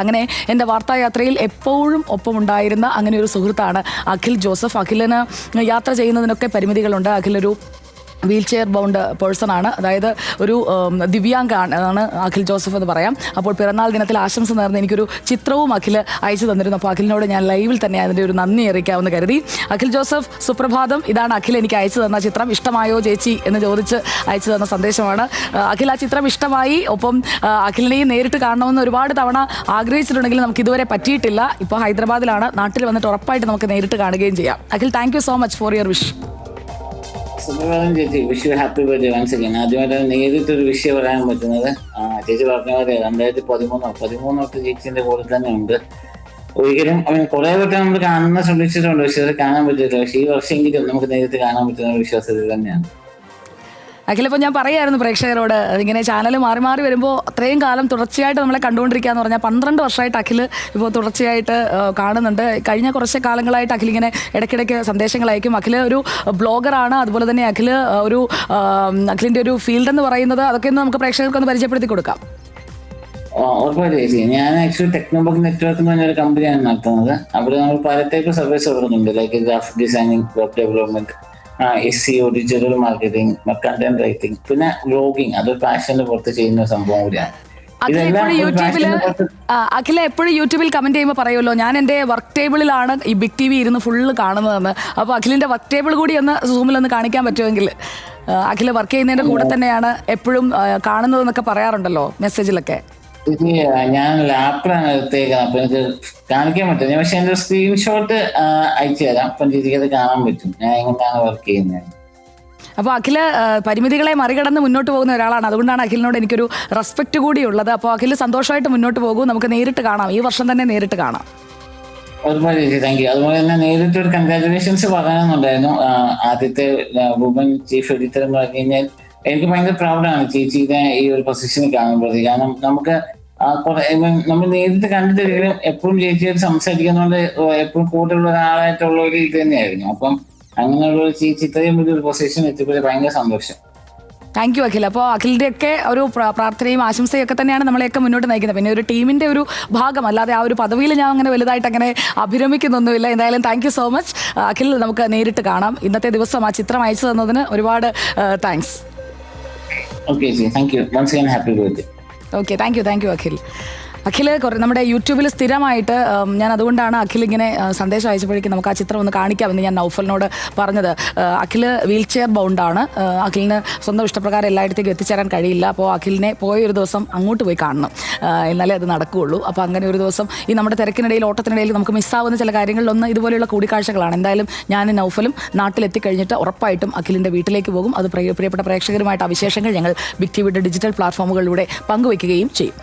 അങ്ങനെ എൻ്റെ വാർത്തായാത്രയിൽ എപ്പോഴും ഒപ്പമുണ്ടായിരുന്ന അങ്ങനെ ഒരു സുഹൃത്താണ് അഖിൽ ജോസഫ്. അഖിലിന് യാത്ര ചെയ്യുന്നതിനൊക്കെ പരിമിതികളുണ്ട്. അഖിലൊരു വീൽ ചെയർ ബൗണ്ട് പേഴ്സൺ ആണ്, അതായത് ഒരു ദിവ്യാംഗാണ് അഖിൽ ജോസഫ് എന്ന് പറയാം. അപ്പോൾ പിറന്നാൾ ദിനത്തിൽ ആശംസ നേർന്ന് എനിക്കൊരു ചിത്രവും അഖിൽ അയച്ചു തന്നിരുന്നു. അപ്പോൾ അഖിലിനോട് ഞാൻ ലൈവിൽ തന്നെ അതിൻ്റെ ഒരു നന്ദി അറിയിക്കാമെന്ന് കരുതി. അഖിൽ ജോസഫ്, സുപ്രഭാതം. ഇതാണ് അഖിൽ എനിക്ക് അയച്ചു തന്ന ചിത്രം. ഇഷ്ടമായോ ചേച്ചി എന്ന് ചോദിച്ച് അയച്ചു തന്ന സന്ദേശമാണ്. അഖിൽ, ആ ചിത്രം ഇഷ്ടമായി. ഒപ്പം അഖിലിനെയും നേരിട്ട് കാണണമെന്ന് ഒരുപാട് തവണ ആഗ്രഹിച്ചിട്ടുണ്ടെങ്കിലും നമുക്ക് ഇതുവരെ പറ്റിയിട്ടില്ല. ഇപ്പോൾ ഹൈദരാബാദിലാണ്. നാട്ടിൽ വന്നിട്ട് ഉറപ്പായിട്ട് നമുക്ക് നേരിട്ട് കാണുകയും ചെയ്യാം. Akhil, thank you so much for your wish. സുപ്രഭാതം ചേച്ചി, wish you happy birthday once again. ആദ്യമായിട്ട് നേരിട്ടൊരു വിഷയം പറയാൻ പറ്റുന്നത്. ചേച്ചി പറഞ്ഞ പോലെ 2013 തൊട്ട് ചേച്ചിന്റെ കൂടെ തന്നെ ഉണ്ട്. ഒരിക്കലും കുറെ വട്ടം നമ്മൾ കാണുന്ന ശ്രമിച്ചിട്ടുണ്ട്, പക്ഷെ അത് കാണാൻ പറ്റില്ല. പക്ഷെ ഈ വർഷമെങ്കിലും നമുക്ക് നേരിട്ട് കാണാൻ പറ്റുന്ന ഒരു വിശ്വാസത്തിൽ തന്നെയാണ്. അഖിൽ, ഇപ്പോൾ ഞാൻ പറയായിരുന്നു പ്രേക്ഷകരോട്, ഇങ്ങനെ ചാനൽ മാറി മാറി വരുമ്പോൾ അത്രയും കാലം തുടർച്ചയായിട്ട് നമ്മളെ കണ്ടുകൊണ്ടിരിക്കുക എന്ന് പറഞ്ഞാൽ 12 വർഷമായിട്ട് അഖിൽ ഇപ്പോൾ തുടർച്ചയായിട്ട് കാണുന്നുണ്ട്. കഴിഞ്ഞ കുറച്ച് കാലങ്ങളായിട്ട് അഖിൽ ഇങ്ങനെ ഇടയ്ക്കിടയ്ക്ക് സന്ദേശങ്ങൾ അയക്കും. അഖിൽ ഒരു ബ്ലോഗറാണ്. അതുപോലെ തന്നെ അഖിലിൻ്റെ ഒരു ഫീൽഡ് എന്ന് പറയുന്നത് അതൊക്കെ ഒന്ന് നമുക്ക് പ്രേക്ഷകർക്കൊന്ന് പരിചയപ്പെടുത്തി കൊടുക്കാം. ഉറപ്പായിട്ട് ചേച്ചി, ഞാൻ ആക്ച്വലി ടെക്നോബോക് നെറ്റ്വർക്ക് എന്ന് പറഞ്ഞൊരു കമ്പനിയാണ് നടത്തുന്നത്. അവിടെ നമ്മൾ പല ടൈപ്പ് സർവീസ് കൊടുക്കുന്നുണ്ട്. Like graphic designing, web development, SEO, digital marketing, content writing, പിന്നെ വ്ലോഗിങ്. അതൊരു പാഷന്റെ പുറത്ത് ചെയ്യുന്ന സംഭവം കൂടിയാണ്. അഖില എപ്പോഴും യൂട്യൂബിൽ കമന്റ് ചെയ്യുമ്പോൾ പറയുമല്ലോ, ഞാൻ എൻ്റെ വർക്ക് ടേബിളിലാണ് ഈ ബിഗ് TV ഇരുന്ന് ഫുള്ള് കാണുന്നതെന്ന്. അപ്പോൾ അഖിലിൻ്റെ വർക്ക് ടേബിൾ കൂടി ഒന്ന് സൂമിലൊന്ന് കാണിക്കാൻ പറ്റുമെങ്കിൽ. അഖിൽ വർക്ക് ചെയ്യുന്നതിൻ്റെ കൂടെ തന്നെയാണ് എപ്പോഴും കാണുന്നതെന്നൊക്കെ പറയാറുണ്ടല്ലോ മെസ്സേജിലൊക്കെ. ഞാൻ ലാപ്പിലാണ് എടുത്തേക്കുന്നത്, അപ്പൊ എനിക്ക് കാണിക്കാൻ പറ്റും. പക്ഷെ എന്റെ സ്ക്രീൻഷോട്ട് അയച്ചു തരാം, അപ്പം ചേച്ചിക്ക് അത് കാണാൻ പറ്റും ഞാൻ എങ്ങനെയാണ് വർക്ക് ചെയ്യുന്നത്. അപ്പോൾ അഖിൽ പരിമിതികളെ മറികടന്ന് മുന്നോട്ട് പോകുന്ന ഒരാളാണ്. അതുകൊണ്ടാണ് അഖിലിനോട് എനിക്കൊരു റെസ്പെക്റ്റ് കൂടി ഉള്ളത്. അപ്പോൾ അഖിൽ സന്തോഷമായിട്ട് മുന്നോട്ട് പോകും. നമുക്ക് നേരിട്ട് കാണാം, ഈ വർഷം തന്നെ നേരിട്ട് കാണാം. ഒരുപാട് ചേച്ചി, താങ്ക് യു. അതുപോലെ തന്നെ നേരിട്ടൊരു കൺഗ്രാറ്റുലേഷൻസ് പറയാനുണ്ടായിരുന്നു. ആദ്യത്തെ വുമൻ ചീഫ് എഡിറ്റർ എന്ന് പറഞ്ഞു കഴിഞ്ഞാൽ എനിക്ക് ഭയങ്കര പ്രൗഡാണ് ചേച്ചിയുടെ ഈ ഒരു പൊസിഷനിൽ കാണുമ്പോൾ. കാരണം നമുക്ക് നമ്മൾ നേരിട്ട് കണ്ടിട്ടില്ലെങ്കിലും എപ്പോഴും ചേച്ചിയായിട്ട് സംസാരിക്കുന്നതുകൊണ്ട് എപ്പോഴും കൂടുതലുള്ള ഒരാളായിട്ടുള്ള ഒരു ഇത് തന്നെയായിരുന്നു. അപ്പം അങ്ങനെയുള്ള ഒരു ചേച്ചി ഇത്രയും വലിയൊരു പൊസിഷൻ എത്തിയപ്പോൾ ഭയങ്കര സന്തോഷം. Thank you Akhil. അപ്പോൾ അഖിലിൻ്റെ ഒക്കെ ഒരു പ്രാർത്ഥനയും ആശംസയും ഒക്കെ തന്നെയാണ് നമ്മളെയൊക്കെ മുന്നോട്ട് നയിക്കുന്നത്. പിന്നെ ഒരു ടീമിൻ്റെ ഒരു ഭാഗം, അല്ലാതെ ആ ഒരു പദവിയിൽ ഞാൻ അങ്ങനെ വലുതായിട്ട് അങ്ങനെ അഭിരമിക്കുന്നൊന്നുമില്ല. എന്തായാലും thank you so much Akhil. നമുക്ക് നേരിട്ട് കാണാം. ഇന്നത്തെ ദിവസം ആ ചിത്രം അയച്ചു തന്നതിന് ഒരുപാട് താങ്ക്സ്. ഓക്കെ ചേച്ചി, thank you. Once again happy birthday. Okay, thank you Akhil. Akhil നമ്മുടെ യൂട്യൂബിൽ സ്ഥിരമായിട്ട്, ഞാൻ അതുകൊണ്ടാണ് അഖിൽ ഇങ്ങനെ സന്ദേശം അയച്ചപ്പോഴേക്കും നമുക്ക് ആ ചിത്രം ഒന്ന് കാണിക്കാമെന്ന് ഞാൻ നൗഫലിനോട് പറഞ്ഞത്. അഖിൽ വീൽ ചെയർ ബൗണ്ടാണ്. അഖിലിന് സ്വന്തം ഇഷ്ടപ്രകാരം എല്ലായിടത്തേക്കും എത്തിച്ചേരാൻ കഴിയില്ല. അപ്പോൾ അഖിലിനെ പോയൊരു ദിവസം അങ്ങോട്ട് പോയി കാണണം, എന്നാലേ അത് നടക്കുകയുള്ളൂ. അപ്പോൾ അങ്ങനെ ഒരു ദിവസം ഈ നമ്മുടെ തിരക്കിനിടയിൽ, ഓട്ടത്തിനിടയിൽ നമുക്ക് മിസ്സാവുന്ന ചില കാര്യങ്ങളിലൊന്ന് ഇതുപോലെയുള്ള കൂടിക്കാഴ്ചകളാണ്. എന്തായാലും ഞാൻ നൗഫലും നാട്ടിലെത്തിക്കഴിഞ്ഞിട്ട് ഉറപ്പായിട്ടും അഖിലിൻ്റെ വീട്ടിലേക്ക് പോകും. അത് പ്രിയപ്പെട്ട പ്രേക്ഷകരുമായിട്ട് ആ വിശേഷങ്ങൾ ഞങ്ങൾ ബിഗ് TVയുടെ ഡിജിറ്റൽ പ്ലാറ്റ്ഫോമുകളിലൂടെ പങ്കുവയ്ക്കുകയും ചെയ്യും.